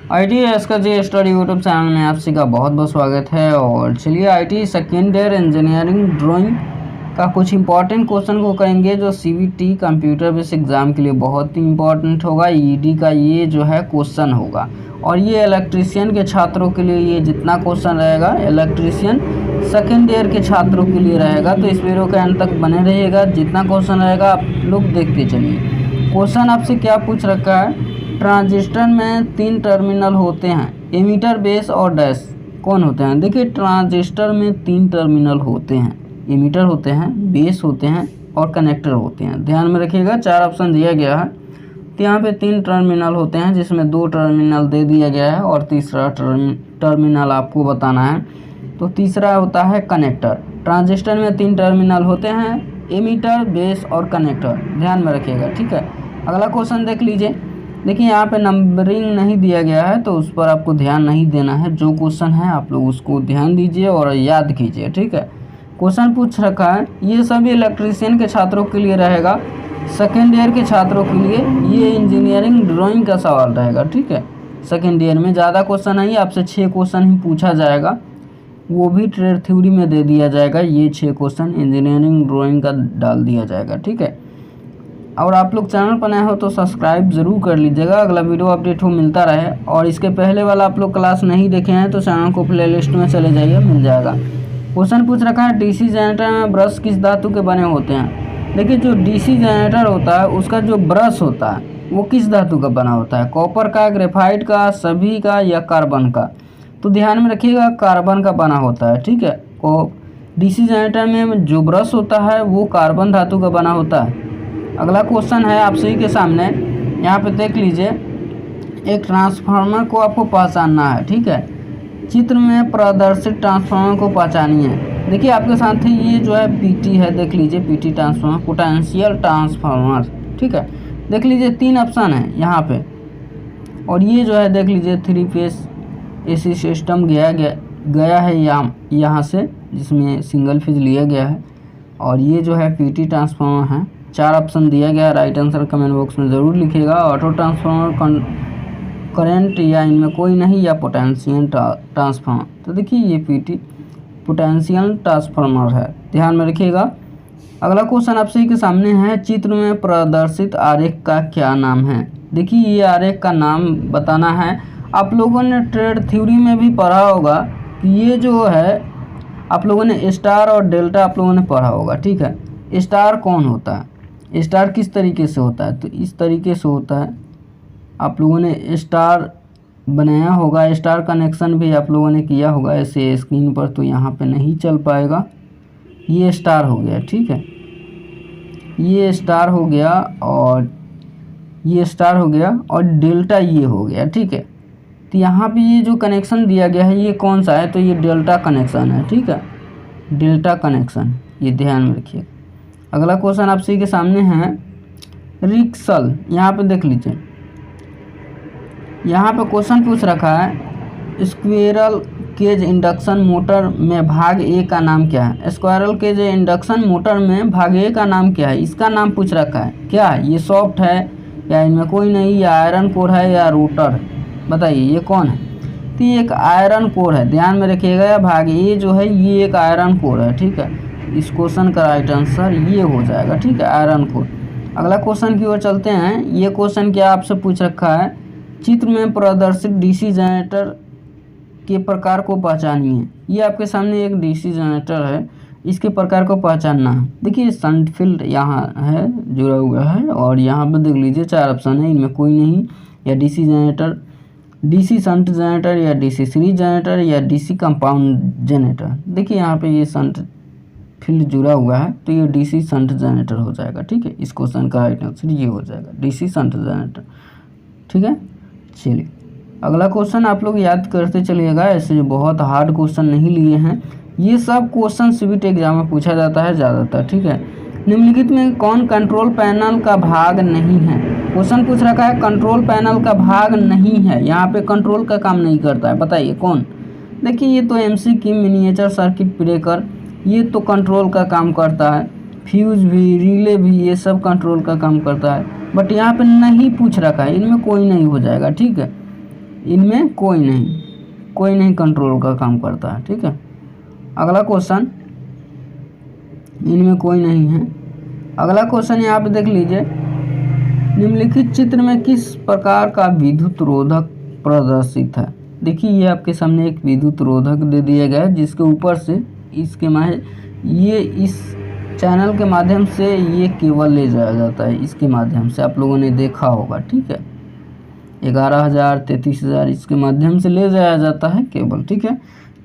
ITS का जी study YouTube channel में आप सभी का बहुत बहुत स्वागत है। और चलिए IT second year engineering drawing का कुछ इंपॉर्टेंट क्वेश्चन को करेंगे जो CBT कंप्यूटर बेस्ड एग्ज़ाम के लिए बहुत ही इंपॉर्टेंट होगा। ED का ये जो है क्वेश्चन होगा और ये इलेक्ट्रीशियन के छात्रों के लिए ये जितना क्वेश्चन रहेगा इलेक्ट्रीशियन सेकेंड ईयर के छात्रों के लिए रहेगा। तो इस वीडियो के अंत तक बने रहिएगा, जितना क्वेश्चन रहेगा आप लोग देखते चलिए। क्वेश्चन आपसे क्या पूछ रखा है, ट्रांजिस्टर में 3 टर्मिनल होते हैं, एमीटर बेस और डैश कौन होते हैं। देखिए ट्रांजिस्टर में 3 टर्मिनल होते हैं, एमीटर होते हैं, बेस होते हैं और कनेक्टर होते हैं। ध्यान में रखिएगा 4 ऑप्शन दिया गया है, तो यहाँ पे 3 टर्मिनल होते हैं जिसमें 2 टर्मिनल दे दिया गया है और तीसरा टर्मिनल आपको बताना है। तो तीसरा होता है कनेक्टर। ट्रांजिस्टर में 3 टर्मिनल होते हैं, एमीटर, बेस और कनेक्टर। ध्यान में रखिएगा, ठीक है। अगला क्वेश्चन देख लीजिए। देखिए यहाँ पे नंबरिंग नहीं दिया गया है तो उस पर आपको ध्यान नहीं देना है। जो क्वेश्चन है आप लोग उसको ध्यान दीजिए और याद कीजिए, ठीक है। क्वेश्चन पूछ रखा है, ये सभी इलेक्ट्रीशियन के छात्रों के लिए रहेगा, सेकेंड ईयर के छात्रों के लिए ये इंजीनियरिंग ड्राइंग का सवाल रहेगा, ठीक है। सेकेंड ईयर में ज़्यादा क्वेश्चन नहीं, आपसे 6 क्वेश्चन ही पूछा जाएगा, वो भी ट्रेड थ्योरी में दे दिया जाएगा। ये 6 क्वेश्चन इंजीनियरिंग ड्राइंग का डाल दिया जाएगा, ठीक है। और आप लोग चैनल पर नए हो तो सब्सक्राइब ज़रूर कर लीजिएगा, अगला वीडियो अपडेट हो मिलता रहे। और इसके पहले वाला आप लोग क्लास नहीं देखे हैं तो चैनल को प्लेलिस्ट में चले जाइए, मिल जाएगा। क्वेश्चन पूछ रखा है, डीसी जनरेटर में ब्रश किस धातु के बने होते हैं। देखिए जो डीसी जनरेटर होता है उसका जो ब्रश होता है वो किस धातु का बना होता है, कॉपर का, ग्रेफाइट का, सभी का या कार्बन का। तो ध्यान में रखिएगा कार्बन का बना होता है, ठीक है। डीसी जनरेटर में जो ब्रश होता है वो कार्बन धातु का बना होता है। अगला क्वेश्चन है आप सभी के सामने, यहाँ पे देख लीजिए। एक ट्रांसफार्मर को आपको पहचानना है, ठीक है। चित्र में प्रदर्शित ट्रांसफार्मर को पहचानिए। देखिए आपके साथ ही ये जो है PT है, देख लीजिए PT ट्रांसफार्मर, पोटेंशियल ट्रांसफार्मर, ठीक है। देख लीजिए 3 ऑप्शन है यहाँ पे। और ये जो है देख लीजिए 3 फेस AC सिस्टम गया है यहाँ से, जिसमें सिंगल फेज लिया गया है। और ये जो है PT ट्रांसफार्मर है। 4 ऑप्शन दिया गया, राइट आंसर कमेंट बॉक्स में ज़रूर लिखिएगा। ऑटो ट्रांसफार्मर, करंट या इनमें कोई नहीं, या पोटेंशियल ट्रांसफार्मर। तो देखिए ये PT पोटेंशियल ट्रांसफार्मर है, ध्यान में रखिएगा। अगला क्वेश्चन आप सभी के सामने है, चित्र में प्रदर्शित आरेख का क्या नाम है। देखिए ये आरेख का नाम बताना है। आप लोगों ने ट्रेड थ्योरी में भी पढ़ा होगा कि ये जो है आप लोगों ने स्टार और डेल्टा आप लोगों ने पढ़ा होगा, ठीक है। स्टार कौन होता है, स्टार किस तरीके से होता है, तो इस तरीके से होता है। आप लोगों ने स्टार बनाया होगा, स्टार कनेक्शन भी आप लोगों ने किया होगा ऐसे स्क्रीन पर, तो यहाँ पे नहीं चल पाएगा। ये स्टार हो गया, ठीक है। ये स्टार हो गया और ये स्टार हो गया और डेल्टा ये हो गया, ठीक है। तो यहाँ पे ये जो कनेक्शन दिया गया है ये कौन सा है, तो ये डेल्टा कनेक्शन है, ठीक है। डेल्टा कनेक्शन, ये ध्यान में रखिए। अगला क्वेश्चन आप सभी के सामने है, रिक्सल। यहाँ पे देख लीजिए, यहाँ पे क्वेश्चन पूछ रखा है, स्क्विरल केज इंडक्शन मोटर में भाग A का नाम क्या है। स्क्वायरल केज इंडक्शन मोटर में भाग A का नाम क्या है, इसका नाम पूछ रखा है। क्या ये सॉफ्ट है या इनमें कोई नहीं, या आयरन कोर है या रोटर, बताइए ये कौन है। तो ये एक आयरन कोर है, ध्यान में रखिएगा। भाग A जो है ये एक आयरन कोर है, ठीक है। इस क्वेश्चन का राइट आंसर ये हो जाएगा, ठीक है, आयरन कोर। अगला क्वेश्चन की ओर चलते हैं। ये क्वेश्चन क्या आपसे पूछ रखा है, चित्र में प्रदर्शित डीसी जनरेटर के प्रकार को पहचानिए। ये आपके सामने एक डीसी जनरेटर है, इसके प्रकार को पहचानना है। देखिए शंट फील्ड यहाँ है, जुड़ा हुआ है, और यहाँ पे देख लीजिए 4 ऑप्शन है, इनमें कोई नहीं, या DC generator, DC shunt generator, या डीसी सीरीज जनरेटर, या डीसी कंपाउंड जनरेटर। देखिए यहाँ पे ये शंट फील्ड जुड़ा हुआ है तो ये डीसी शंट जनरेटर हो जाएगा, ठीक है। इस क्वेश्चन का राइट आंसर ये हो जाएगा, डीसी शंट जनरेटर, ठीक है। चलिए अगला क्वेश्चन आप लोग याद करते चलिएगा, ऐसे बहुत हार्ड क्वेश्चन नहीं लिए हैं। ये सब क्वेश्चन CBT एग्जाम में पूछा जाता है ज़्यादातर, ठीक है। निम्नलिखित में कौन कंट्रोल पैनल का भाग नहीं है। क्वेश्चन पूछ रखा है कंट्रोल पैनल का भाग नहीं है, यहाँ पे कंट्रोल का काम नहीं करता है, बताइए कौन। देखिए ये तो MC की मिनिएचर सर्किट ब्रेकर, ये तो कंट्रोल का काम करता है। फ्यूज भी, रिले भी, ये सब कंट्रोल का काम करता है। बट यहाँ पे नहीं पूछ रखा है, इनमें कोई नहीं हो जाएगा, ठीक है। इनमें कोई नहीं कंट्रोल का काम करता है। ठीक है, अगला क्वेश्चन, इनमें कोई नहीं है। अगला क्वेश्चन यहाँ पे देख लीजिए, निम्नलिखित चित्र में किस प्रकार का विद्युत रोधक प्रदर्शित है। देखिए ये आपके सामने एक विद्युत रोधक दे दिया गया है, जिसके ऊपर से ये इस चैनल के माध्यम से ये केबल ले जाया जाता है। इसके माध्यम से आप लोगों ने देखा होगा। ठीक है, 11,000 33,000 इसके माध्यम से ले जाया जाता है केबल। ठीक है,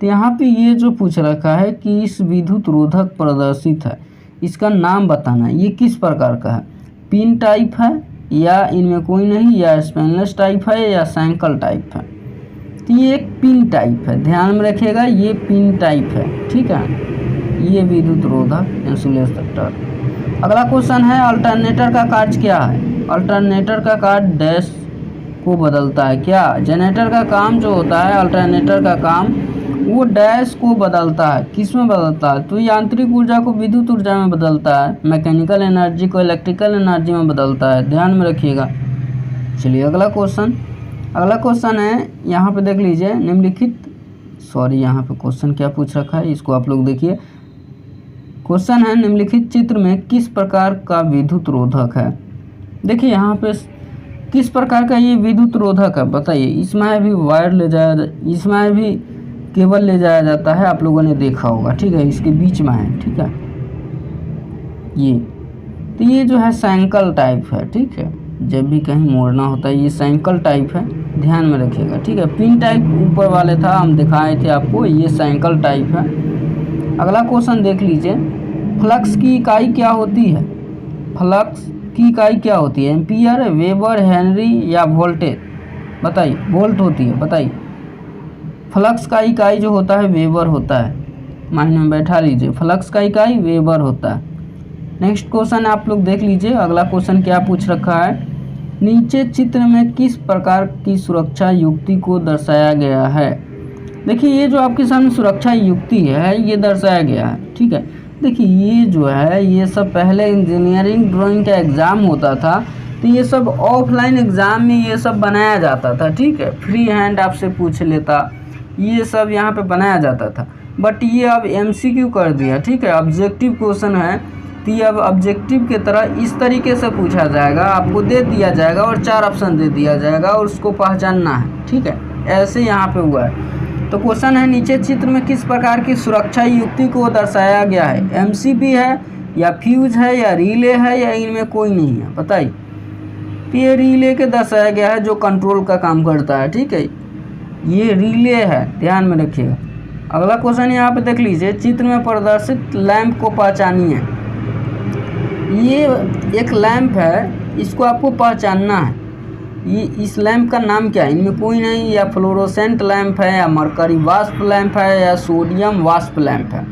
तो यहाँ पे ये जो पूछ रखा है कि इस विद्युत रोधक प्रदर्शित है, इसका नाम बताना है। ये किस प्रकार का है, पिन टाइप है या इनमें कोई नहीं, या स्टेनलेस टाइप है या साइकिल टाइप है। तो ये एक पिन टाइप है, ध्यान में रखिएगा, ये पिन टाइप है। ठीक है, ये विद्युत रोधक इंसुलेटर। अगला क्वेश्चन है, अल्टरनेटर का कार्य क्या है। अल्टरनेटर का कार्य डैश को बदलता है। क्या, जनरेटर का काम जो होता है, अल्टरनेटर का काम वो डैश को बदलता है। किस में बदलता है, तो यांत्रिक ऊर्जा को विद्युत ऊर्जा में बदलता है, मैकेनिकल एनर्जी को इलेक्ट्रिकल एनर्जी में बदलता है, ध्यान में रखिएगा। चलिए अगला क्वेश्चन है, यहाँ पे देख लीजिए, यहाँ पे क्वेश्चन क्या पूछ रखा है, इसको आप लोग देखिए। क्वेश्चन है, निम्नलिखित चित्र में किस प्रकार का विद्युत रोधक है। देखिए यहाँ पे किस प्रकार का ये विद्युत रोधक है, बताइए। इसमें भी वायर ले जाया, इसमें भी केबल ले जाया जाता है, आप लोगों ने देखा होगा। ठीक है, इसके बीच में है। ठीक है, तो ये जो है साइकिल टाइप है। ठीक है, जब भी कहीं मोड़ना होता है ये साइकिल टाइप है, ध्यान में रखिएगा। ठीक है, पिन टाइप ऊपर वाले था, हम दिखाए थे आपको, ये साइकिल टाइप है। अगला क्वेश्चन देख लीजिए, फ्लक्स की इकाई क्या होती है। फ्लक्स की इकाई क्या होती है, एम्पियर, वेबर, हेनरी या वोल्टेज, बताइए। वोल्ट होती है, बताइए। फ्लक्स का इकाई जो होता है वेबर होता है, माइंड में बैठा लीजिए, फ्लक्स का इकाई वेबर होता है। नेक्स्ट क्वेश्चन आप लोग देख लीजिए, अगला क्वेश्चन क्या पूछ रखा है, नीचे चित्र में किस प्रकार की सुरक्षा युक्ति को दर्शाया गया है। देखिए ये जो आपके सामने सुरक्षा युक्ति है ये दर्शाया गया है। ठीक है, देखिए ये जो है ये सब पहले इंजीनियरिंग ड्राइंग का एग्ज़ाम होता था, तो ये सब ऑफलाइन एग्ज़ाम में ये सब बनाया जाता था। ठीक है, फ्री हैंड आपसे पूछ लेता, ये सब यहाँ पे बनाया जाता था, बट ये अब MCQ कर दिया। ठीक है, ऑब्जेक्टिव क्वेश्चन है, तो ये अब ऑब्जेक्टिव के तरह इस तरीके से पूछा जाएगा, आपको दे दिया जाएगा और 4 ऑप्शन दे दिया जाएगा और उसको पहचानना है। ठीक है, ऐसे यहाँ पे हुआ है। तो क्वेश्चन है, नीचे चित्र में किस प्रकार की सुरक्षा युक्ति को दर्शाया गया है। MCB है या फ्यूज है या रिले है या इनमें कोई नहीं है, बताइए। तो ये रिले के दर्शाया गया है, जो कंट्रोल का काम करता है। ठीक है, ये रिले है, ध्यान में रखिएगा। अगला क्वेश्चन यहाँ पे देख लीजिए, चित्र में प्रदर्शित लैंप को पहचानिए। ये एक लैंप है, इसको आपको पहचानना है। ये इस लैंप का नाम क्या है, इनमें कोई नहीं, या फ्लोरोसेंट लैंप है या मरकरी वाष्प लैंप है या सोडियम वाष्प लैंप है।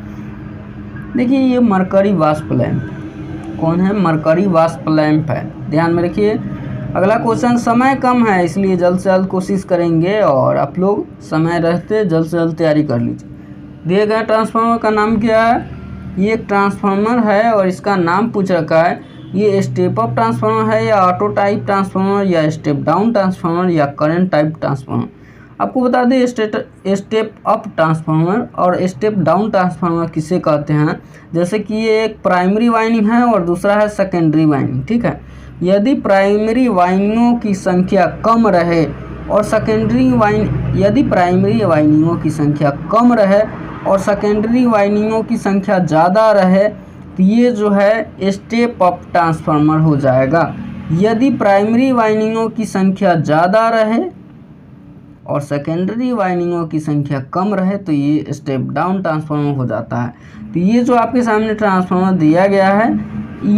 देखिए ये मरकरी वाष्प लैंप कौन है, मरकरी वाष्प लैंप है, ध्यान में रखिए। अगला क्वेश्चन, समय कम है इसलिए जल्द से जल्द कोशिश करेंगे और आप लोग समय रहते जल्द से जल्द तैयारी कर लीजिए। दिए गए ट्रांसफार्मर का नाम क्या है, ये एक ट्रांसफार्मर है और इसका नाम पूछ रखा है, ये स्टेप अप ट्रांसफार्मर है या ऑटो टाइप ट्रांसफार्मर या स्टेप डाउन ट्रांसफार्मर या करंट टाइप ट्रांसफार्मर। आपको बता दें स्टेप अप ट्रांसफार्मर और स्टेप डाउन ट्रांसफार्मर किसे कहते हैं। जैसे कि ये एक प्राइमरी वाइंडिंग है और दूसरा है सेकेंडरी वाइंडिंग। ठीक है, यदि प्राइमरी वाइंडिंगों की संख्या कम रहे और यदि प्राइमरी वाइंडिंगों की संख्या कम रहे और सेकेंडरी वाइंडिंगों की संख्या ज़्यादा रहे तो ये जो है स्टेप अप ट्रांसफार्मर हो जाएगा। यदि प्राइमरी वाइंडिंगों की संख्या ज़्यादा रहे और सेकेंडरी वाइंडिंगों की संख्या कम रहे तो ये स्टेप डाउन ट्रांसफार्मर हो जाता है। तो ये जो आपके सामने ट्रांसफार्मर दिया गया है,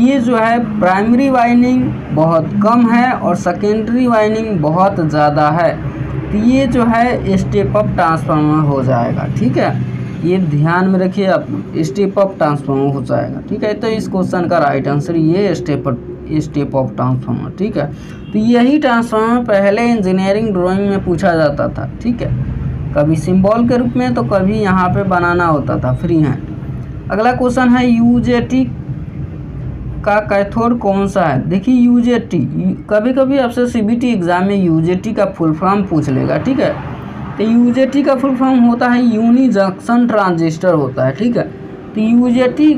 ये जो है प्राइमरी वाइंडिंग बहुत कम है और सेकेंडरी वाइंडिंग बहुत ज़्यादा है, तो ये जो है स्टेप अप ट्रांसफार्मर हो जाएगा। ठीक है, ये ध्यान में रखिए आप, स्टेप अप ट्रांसफार्मर हो जाएगा। ठीक है, तो इस क्वेश्चन का राइट आंसर ये स्टेप अप ट्रांसफार्मर। ठीक है, तो यही ट्रांसफार्मर पहले इंजीनियरिंग ड्राइंग में पूछा जाता था। ठीक है, कभी सिंबल के रूप में तो कभी यहाँ पे बनाना होता था फ्री हैंड। अगला क्वेश्चन है यूजेटी का कैथोड कौन सा है? देखिए यूजेटी, कभी कभी आपसे सीबीटी एग्जाम में यूजेटी का फुल फॉर्म पूछ लेगा, ठीक है। तो यूजेटी का फुल फॉर्म होता है यूनि जंक्शन ट्रांजिस्टर होता है, ठीक है। तो यूजेटी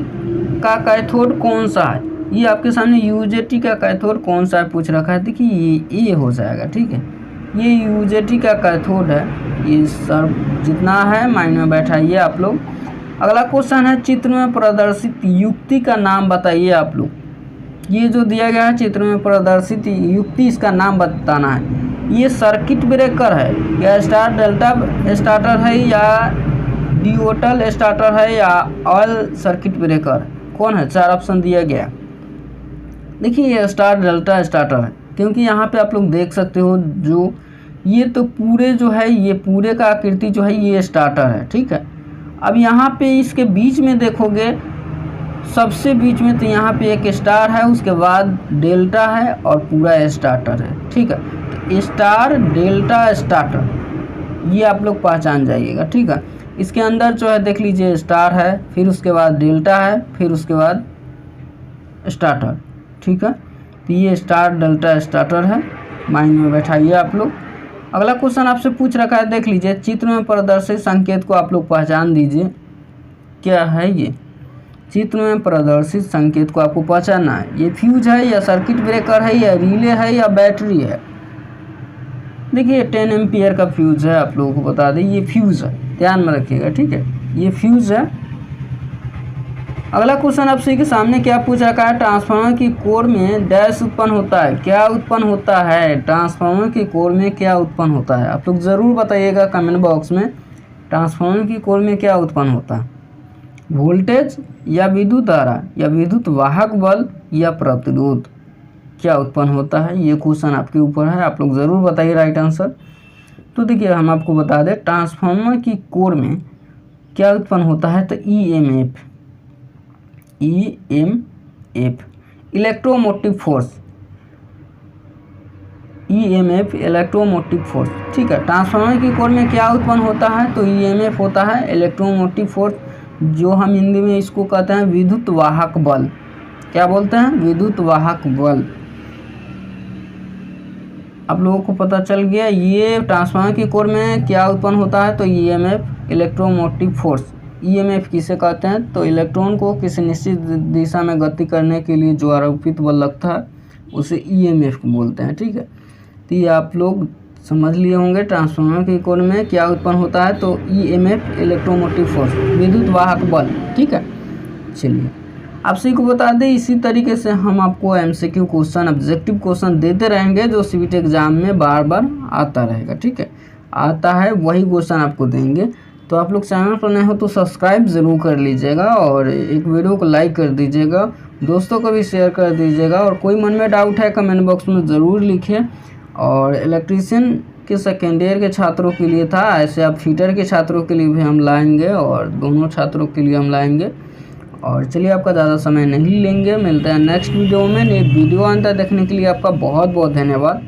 का कैथोड कौन सा है, ये आपके सामने यूजेटी का कैथोड कौन सा है पूछ रखा है। देखिए ये हो जाएगा, ठीक है। ये यूजेटी का कैथोड है, ये सर जितना है माइंड में बैठाइए आप लोग। अगला क्वेश्चन है चित्र में प्रदर्शित युक्ति का नाम बताइए आप लोग। ये जो दिया गया है चित्र में प्रदर्शित युक्ति, इसका नाम बताना है। ये सर्किट ब्रेकर है या स्टार डेल्टा स्टार्टर है या डियोटल स्टार्टर है या ऑयल सर्किट ब्रेकर, कौन है? 4 ऑप्शन दिया गया। देखिए ये स्टार डेल्टा स्टार्टर है, क्योंकि यहाँ पे आप लोग देख सकते हो जो ये तो पूरे जो है ये पूरे का आकृति जो है ये स्टार्टर है, ठीक है। अब यहाँ पे इसके बीच में देखोगे, सबसे बीच में तो यहाँ पे एक स्टार है, उसके बाद डेल्टा है और पूरा स्टार्टर है, ठीक है। तो स्टार डेल्टा स्टार्टर ये आप लोग पहचान जाइएगा, ठीक है। इसके अंदर जो है देख लीजिए स्टार है, फिर उसके बाद डेल्टा है, फिर उसके बाद स्टार्टर, ठीक है। तो ये स्टार डेल्टा स्टार्टर है, माइंड में बैठाइए आप लोग। अगला क्वेश्चन आपसे पूछ रखा है, देख लीजिए चित्र में प्रदर्शित संकेत को आप लोग पहचान दीजिए, क्या है ये? चित्र में प्रदर्शित संकेत को आपको पहचानना है। ये फ्यूज है या सर्किट ब्रेकर है या रिले है या बैटरी है? देखिए 10 एम्पियर का फ्यूज है, आप लोगों को बता दें ये फ्यूज है, ध्यान में रखिएगा, ठीक है। ये फ्यूज है। अगला क्वेश्चन आपसे के सामने क्या पूछ रखा है, ट्रांसफार्मर की कोर में डैश उत्पन्न होता है, क्या उत्पन्न होता है? ट्रांसफार्मर की कोर में क्या उत्पन्न होता है? आप लोग ज़रूर बताइएगा कमेंट बॉक्स में, ट्रांसफार्मर की कोर में क्या उत्पन्न होता है? वोल्टेज या विद्युत धारा या विद्युत वाहक बल या प्रतिरोध, क्या उत्पन्न होता है? ये क्वेश्चन आपके ऊपर है, आप लोग ज़रूर बताइए राइट आंसर। तो देखिए हम आपको बता दें, ट्रांसफार्मर की कोर में क्या उत्पन्न होता है, तो EMF electromotive force, EMF electromotive force, ठीक है। ट्रांसफार्मर की कोर में क्या उत्पन्न होता है, तो ईएमएफ होता है इलेक्ट्रोमोटिव फोर्स, जो हम हिंदी में इसको कहते हैं विद्युत वाहक बल। क्या बोलते हैं? विद्युत वाहक बल। आप लोगों को पता चल गया ये ट्रांसफार्मर की कोर में क्या उत्पन्न होता है, तो ईएमएफ इलेक्ट्रोमोटिव फोर्स। ईएमएफ किसे कहते हैं, तो इलेक्ट्रॉन को किसी निश्चित दिशा में गति करने के लिए जो आरोपित बल लगता है उसे ईएमएफ बोलते हैं, ठीक है। तो ये आप लोग समझ लिए होंगे ट्रांसफार्मर की कोर में क्या उत्पन्न होता है, तो ईएमएफ इलेक्ट्रोमोटिव फोर्स, विद्युत वाहक बल, ठीक है। चलिए आपसे को बता दें, इसी तरीके से हम आपको एमसीक्यू क्वेश्चन, ऑब्जेक्टिव क्वेश्चन देते रहेंगे जो सीबीटी एग्जाम में बार बार आता रहेगा, ठीक है। आता है वही क्वेश्चन आपको देंगे। तो आप लोग चैनल पर नए हो तो सब्सक्राइब ज़रूर कर लीजिएगा और एक वीडियो को लाइक कर दीजिएगा, दोस्तों को भी शेयर कर दीजिएगा। और कोई मन में डाउट है कमेंट बॉक्स में ज़रूर लिखिए। और इलेक्ट्रीशियन के सेकेंड ईयर के छात्रों के लिए था, ऐसे आप फिटर के छात्रों के लिए भी हम लाएंगे और दोनों छात्रों के लिए हम लाएंगे। और चलिए आपका ज़्यादा समय नहीं लेंगे, मिलते हैं नेक्स्ट वीडियो में। वीडियो अंत तक देखने के लिए आपका बहुत बहुत धन्यवाद।